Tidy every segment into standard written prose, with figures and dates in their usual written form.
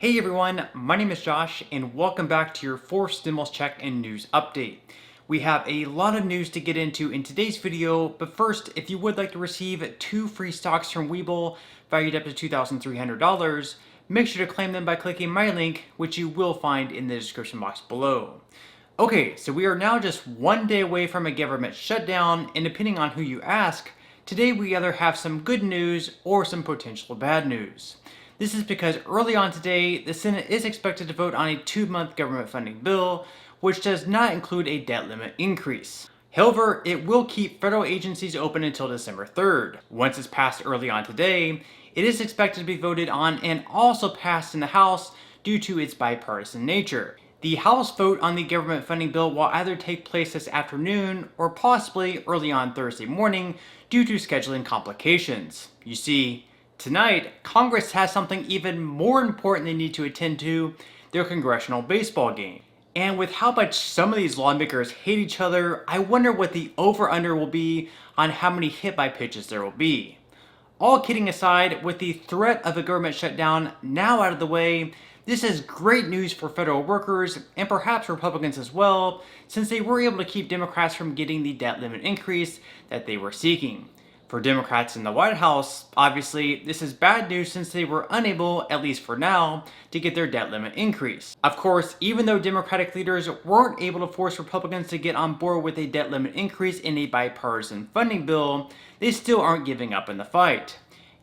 Hey everyone, my name is Josh and welcome back to your fourth stimulus check and news update. We have a lot of news to get into in today's video, but first, if you would like to receive 2 free stocks from Webull valued up to $2,300, make sure to claim them by clicking my link, which you will find in the description box below. Okay, so we are now just one day away from a government shutdown, and depending on who you ask, today we either have some good news or some potential bad news. This is because early on today, the Senate is expected to vote on a 2-month government funding bill, which does not include a debt limit increase. However, it will keep federal agencies open until December 3rd. Once it's passed early on today, it is expected to be voted on and also passed in the House due to its bipartisan nature. The House vote on the government funding bill will either take place this afternoon or possibly early on Thursday morning due to scheduling complications. You see, tonight, Congress has something even more important they need to attend to, their congressional baseball game. And with how much some of these lawmakers hate each other, I wonder what the over-under will be on how many hit-by pitches there will be. All kidding aside, with the threat of a government shutdown now out of the way, this is great news for federal workers and perhaps Republicans as well, since they were able to keep Democrats from getting the debt limit increase that they were seeking. For Democrats in the White House, obviously, this is bad news since they were unable, at least for now, to get their debt limit increase. Of course, even though Democratic leaders weren't able to force Republicans to get on board with a debt limit increase in a bipartisan funding bill, they still aren't giving up in the fight.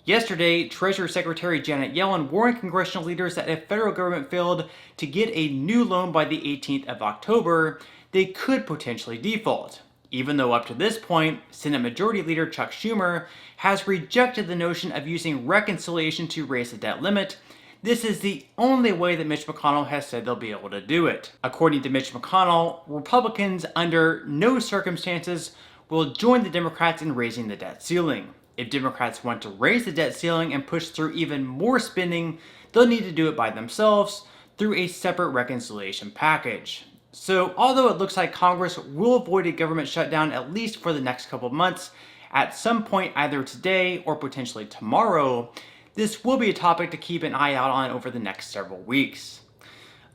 Yesterday, Treasury Secretary Janet Yellen warned congressional leaders that if federal government failed to get a new loan by the 18th of October, they could potentially default. Even though up to this point, Senate Majority Leader Chuck Schumer has rejected the notion of using reconciliation to raise the debt limit, this is the only way that Mitch McConnell has said they'll be able to do it. According to Mitch McConnell, Republicans under no circumstances will join the Democrats in raising the debt ceiling. If Democrats want to raise the debt ceiling and push through even more spending, they'll need to do it by themselves through a separate reconciliation package. So although it looks like Congress will avoid a government shutdown at least for the next couple of months, at some point either today or potentially tomorrow, this will be a topic to keep an eye out on over the next several weeks.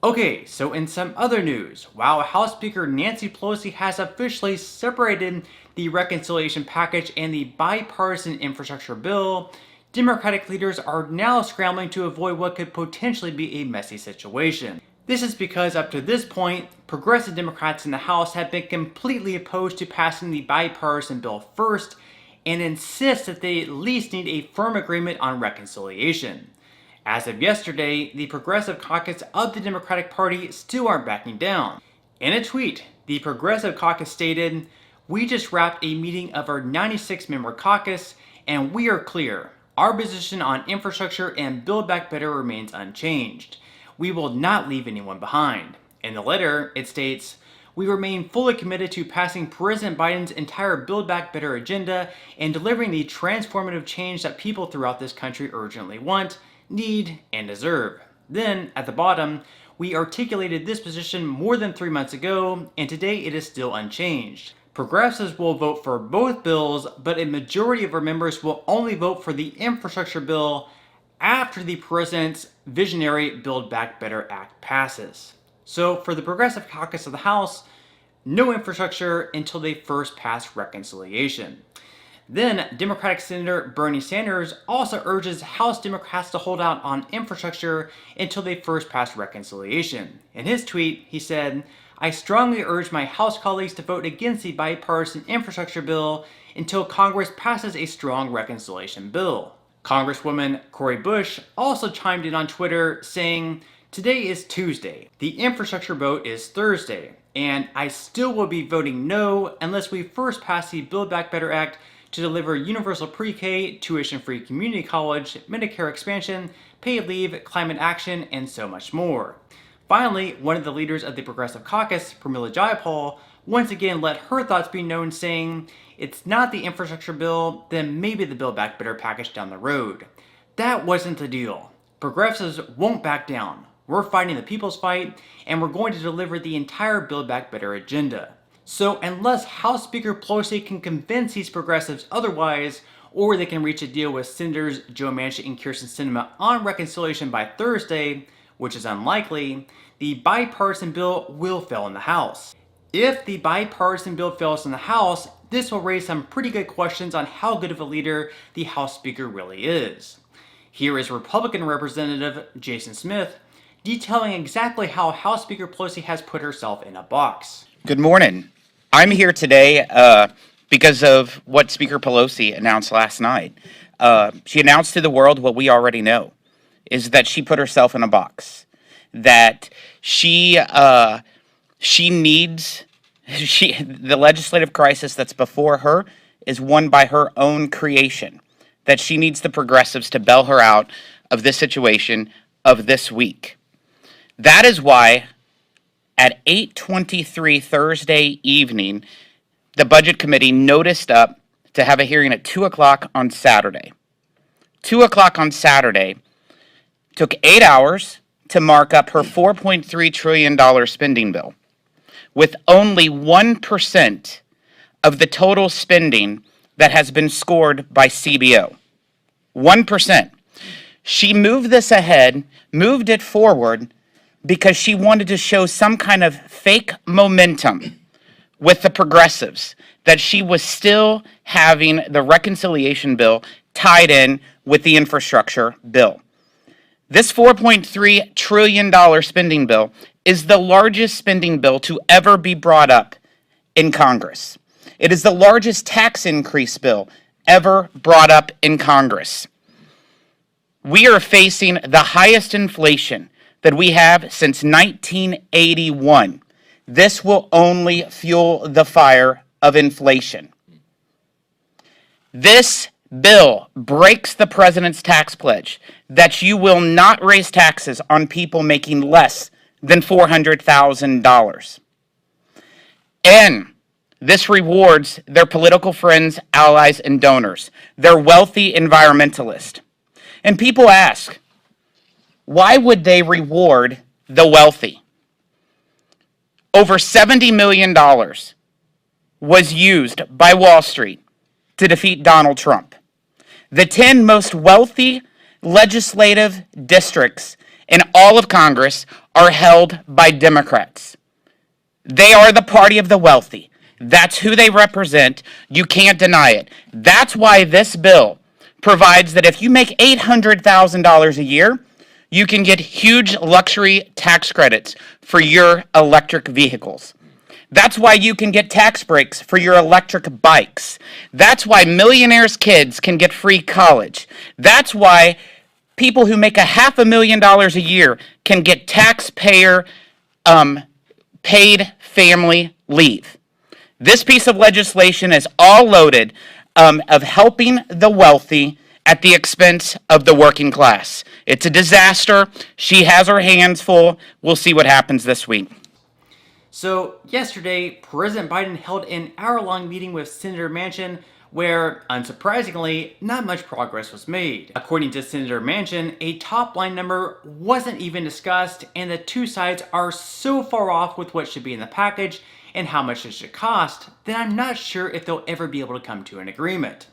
Okay, so in some other news, while House Speaker Nancy Pelosi has officially separated the reconciliation package and the bipartisan infrastructure bill, Democratic leaders are now scrambling to avoid what could potentially be a messy situation. This is because up to this point, progressive Democrats in the House have been completely opposed to passing the bipartisan bill first and insist that they at least need a firm agreement on reconciliation. As of yesterday, the Progressive Caucus of the Democratic Party still aren't backing down. In a tweet, the Progressive Caucus stated, "We just wrapped a meeting of our 96-member caucus, and we are clear. Our position on infrastructure and Build Back Better remains unchanged. We will not leave anyone behind." In the letter, it states, "We remain fully committed to passing President Biden's entire Build Back Better agenda and delivering the transformative change that people throughout this country urgently want, need, and deserve." Then, at the bottom, "We articulated this position more than 3 months ago, and today it is still unchanged. Progressives will vote for both bills, but a majority of our members will only vote for the infrastructure bill after the president's visionary Build Back Better Act passes." So, for the Progressive Caucus of the House, no infrastructure until they first pass reconciliation. Then, Democratic Senator Bernie Sanders also urges House Democrats to hold out on infrastructure until they first pass reconciliation. In his tweet, he said, "I strongly urge my House colleagues to vote against the bipartisan infrastructure bill until Congress passes a strong reconciliation bill." Congresswoman Cori Bush also chimed in on Twitter saying, "Today is Tuesday. The infrastructure vote is Thursday, and I still will be voting no unless we first pass the Build Back Better Act to deliver universal pre-K, tuition-free community college, Medicare expansion, paid leave, climate action, and so much more." Finally, one of the leaders of the Progressive Caucus, Pramila Jayapal, once again let her thoughts be known, saying, "It's not the infrastructure bill, then maybe the Build Back Better package down the road. That wasn't the deal. Progressives won't back down. We're fighting the people's fight, and we're going to deliver the entire Build Back Better agenda." So unless House Speaker Pelosi can convince these progressives otherwise, or they can reach a deal with Senators Joe Manchin and Kyrsten Sinema on reconciliation by Thursday, which is unlikely, the bipartisan bill will fail in the House. If the bipartisan bill fails in the House, this will raise some pretty good questions on how good of a leader the House Speaker really is. Here is Republican Representative Jason Smith detailing exactly how House Speaker Pelosi has put herself in a box. Good morning. I'm here today because of what Speaker Pelosi announced last night. She announced to the world what we already know, is that she put herself in a box, that the legislative crisis that's before her is one by her own creation, that she needs the progressives to bail her out of this situation of this week. That is why at 8:23 Thursday evening, the Budget Committee noticed up to have a hearing at 2 o'clock on Saturday. 2 o'clock on Saturday took 8 hours to mark up her $4.3 trillion spending bill, with only 1% of the total spending that has been scored by CBO. 1%. She moved this ahead, moved it forward, because she wanted to show some kind of fake momentum with the progressives, that she was still having the reconciliation bill tied in with the infrastructure bill. This $4.3 trillion spending bill is the largest spending bill to ever be brought up in Congress. It is the largest tax increase bill ever brought up in Congress. We are facing the highest inflation that we have since 1981. This will only fuel the fire of inflation. This bill breaks the president's tax pledge that you will not raise taxes on people making less than $400,000. And this rewards their political friends, allies, and donors, their wealthy environmentalists. And people ask, why would they reward the wealthy? Over $70 million was used by Wall Street to defeat Donald Trump. The 10 most wealthy legislative districts in all of Congress are held by Democrats. They are the party of the wealthy. That's who they represent. You can't deny it. That's why this bill provides that if you make $800,000 a year, you can get huge luxury tax credits for your electric vehicles. That's why you can get tax breaks for your electric bikes. That's why millionaires' kids can get free college. That's why people who make $500,000 a year can get taxpayer paid family leave. This piece of legislation is all loaded of helping the wealthy at the expense of the working class. It's a disaster. She has her hands full. We'll see what happens this week. So yesterday, President Biden held an hour-long meeting with Senator Manchin where, unsurprisingly, not much progress was made. According to Senator Manchin, a top-line number wasn't even discussed, and the two sides are so far off with what should be in the package and how much it should cost that I'm not sure if they'll ever be able to come to an agreement.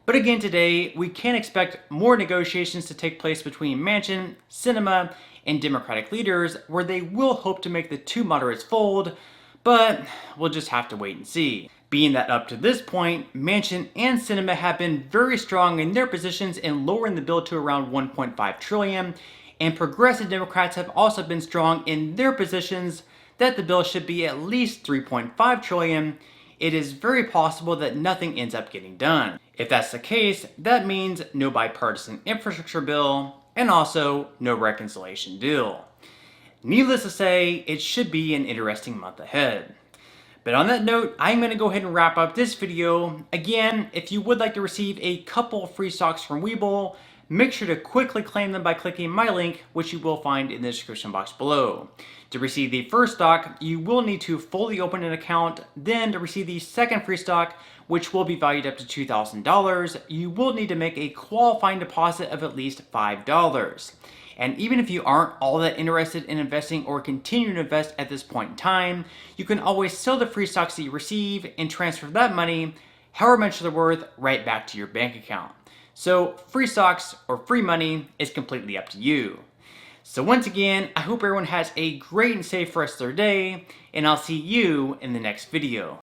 But again today, we can expect more negotiations to take place between Manchin, Sinema, and Democratic leaders where they will hope to make the two moderates fold, but we'll just have to wait and see. Being that up to this point, Manchin and Sinema have been very strong in their positions in lowering the bill to around $1.5 trillion, and progressive Democrats have also been strong in their positions that the bill should be at least $3.5 trillion, it is very possible that nothing ends up getting done. If that's the case, that means no bipartisan infrastructure bill, and also no reconciliation deal. Needless to say, it should be an interesting month ahead. But on that note, I'm going to go ahead and wrap up this video. Again, if you would like to receive a couple free stocks from Webull, make sure to quickly claim them by clicking my link, which you will find in the description box below. To receive the first stock, you will need to fully open an account. Then to receive the second free stock, which will be valued up to $2,000, you will need to make a qualifying deposit of at least $5. And even if you aren't all that interested in investing or continuing to invest at this point in time, you can always sell the free stocks that you receive and transfer that money, however much they're worth, right back to your bank account. So free stocks or free money is completely up to you. So once again, I hope everyone has a great and safe rest of their day, and I'll see you in the next video.